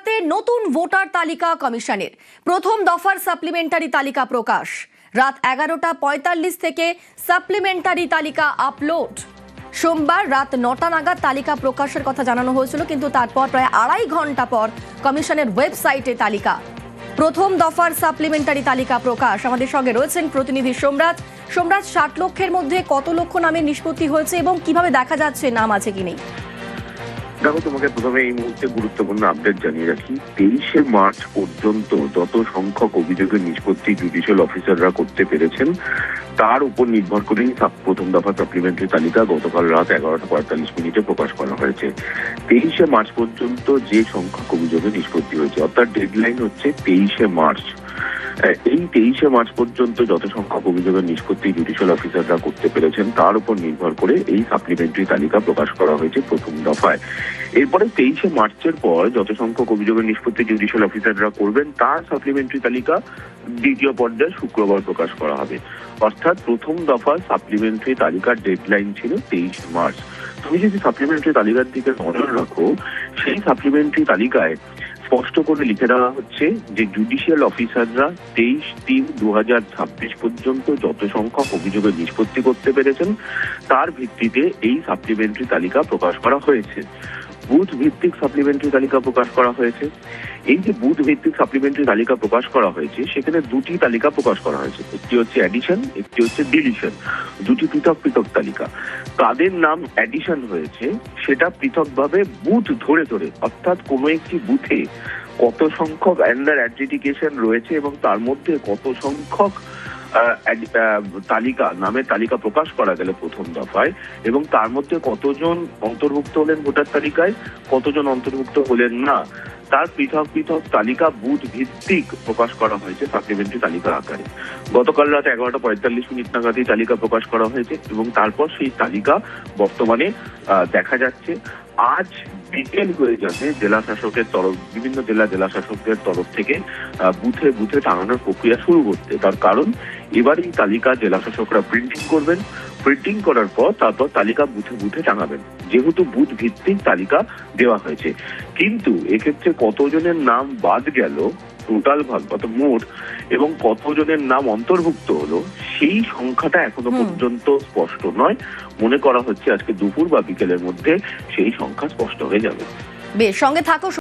হাতে নতুন ভোটার তালিকা কমিশনের প্রথম দফার সাপ্লিমেন্টারি তালিকা প্রকাশ। রাত 11টা 45 থেকে সাপ্লিমেন্টারি তালিকা আপলোড। সোমবার রাত 9টা নাগাদ তালিকা প্রকাশের কথা জানানো হয়েছিল, কিন্তু তারপর প্রায় 2.5 ঘন্টা পর কমিশনের ওয়েবসাইটে তালিকা প্রথম দফার সাপ্লিমেন্টারি তালিকা প্রকাশ। আমাদের সঙ্গে রয়েছেন প্রতিনিধি সোমরাজ। 60 লক্ষের মধ্যে কত লক্ষ নামের নিষ্পত্তি হয়েছে এবং কিভাবে দেখা যাচ্ছে নাম আছে কি নেই? দেখো, তোমাকে প্রথমে এই মুহূর্তে গুরুত্বপূর্ণ আপডেট জানিয়ে রাখি। 23শে মার্চ পর্যন্ত যত সংখ্যক অভিযোগের নিষ্পত্তি জুডিশিয়াল অফিসাররা করতে পেরেছেন তার উপর নির্ভর করেই প্রথম দফা সাপ্লিমেন্টারি তালিকা গতকাল রাত 11টা 45 প্রকাশ করা হয়েছে। 23শে মার্চ পর্যন্ত যে সংখ্যক অভিযোগের নিষ্পত্তি হয়েছে, অর্থাৎ ডেডলাইন হচ্ছে 23শে মার্চ। এই 23শে মার্চ পর্যন্ত যত সংখ্যক অভিযোগের নিষ্পত্তি জুডিশিয়াল অফিসাররা করতে পেরেছেন তার উপর নির্ভর করে এই সাপ্লিমেন্টারি তালিকা প্রকাশ করা হয়েছে প্রথম দফায়। এরপরে 23শে মার্চের পর যত সংখ্যক অভিযোগের নিষ্পত্তি জুডিশিয়াল অফিসাররা করবেন তার সাপ্লিমেন্টারি তালিকা দ্বিতীয় পর্যায়ে শুক্রবার প্রকাশ করা হবে। অর্থাৎ প্রথম দফা সাপ্লিমেন্টারি তালিকার ডেডলাইন ছিল 23শে মার্চ। তুমি যদি সাপ্লিমেন্টারি তালিকার দিকে নজর রাখো, সেই সাপ্লিমেন্টারি তালিকায় স্পষ্ট করে লিখে দেওয়া হচ্ছে যে জুডিশিয়াল অফিসাররা 23/3/2026 পর্যন্ত যত সংখ্যক অভিযোগের নিষ্পত্তি করতে পেরেছেন তার ভিত্তিতে এই সাপ্লিমেন্টারি তালিকা প্রকাশ করা হয়েছে। বুথ ভিত্তিক সাপ্লিমেন্টারি তালিকা প্রকাশ করা হয়েছে। এই যে বুথ ভিত্তিক সাপ্লিমেন্টারি তালিকা প্রকাশ করা হয়েছে, সেখানে দুটি তালিকা প্রকাশ করা হয়েছে। একটি হচ্ছে অ্যাডিশন, একটি হচ্ছে ডিলিশন। দুটি পৃথক পৃথক তালিকা। কাদের নাম অ্যাডিশন হয়েছে সেটা পৃথকভাবে বুথ ধরে ধরে, অর্থাৎ কোনো একটি বুথে কত সংখ্যক আন্ডার অ্যাডজুডিকেশন রয়েছে এবং তার মধ্যে কত সংখ্যক নামের তালিকা প্রকাশ করা গেল প্রথম দফায়, এবং তার মধ্যে কতজন অন্তর্ভুক্ত হলেন ভোটার তালিকায়, কতজন অন্তর্ভুক্ত হলেন না, তার পৃথক পৃথক তালিকা বুথ ভিত্তিক প্রকাশ করা হয়েছে সাপ্লিমেন্টারি তালিকার আকারে। গতকাল রাত 11টা 45 নাগাদই তালিকা প্রকাশ করা হয়েছে এবং তারপর সেই তালিকা বর্তমানে দেখা যাচ্ছে আজ বিকেল হয়ে যাবে জেলা শাসকের তরফ, বিভিন্ন জেলা শাসকদের তরফ থেকে বুথে বুথে টাঙানোর প্রক্রিয়া শুরু করতে। তার কারণ এবার এই তালিকা জেলা শাসকরা প্রিন্টিং করবেন। প্রিন্টিং করার পর তারপর তালিকা বুথে বুথে টাঙাবেন, যেহেতু বুথ ভিত্তিক তালিকা দেওয়া হয়েছে। কিন্তু এক্ষেত্রে কতজনের নাম বাদ গেল টোটাল ভাগ কত মোট এবং কতজনের নাম অন্তর্ভুক্ত হলো সেই সংখ্যাটা এখনো পর্যন্ত স্পষ্ট নয়। মনে করা হচ্ছে আজকে দুপুর বা বিকেলের মধ্যে সেই সংখ্যা স্পষ্ট হয়ে যাবে। বেশ, সঙ্গে থাকো।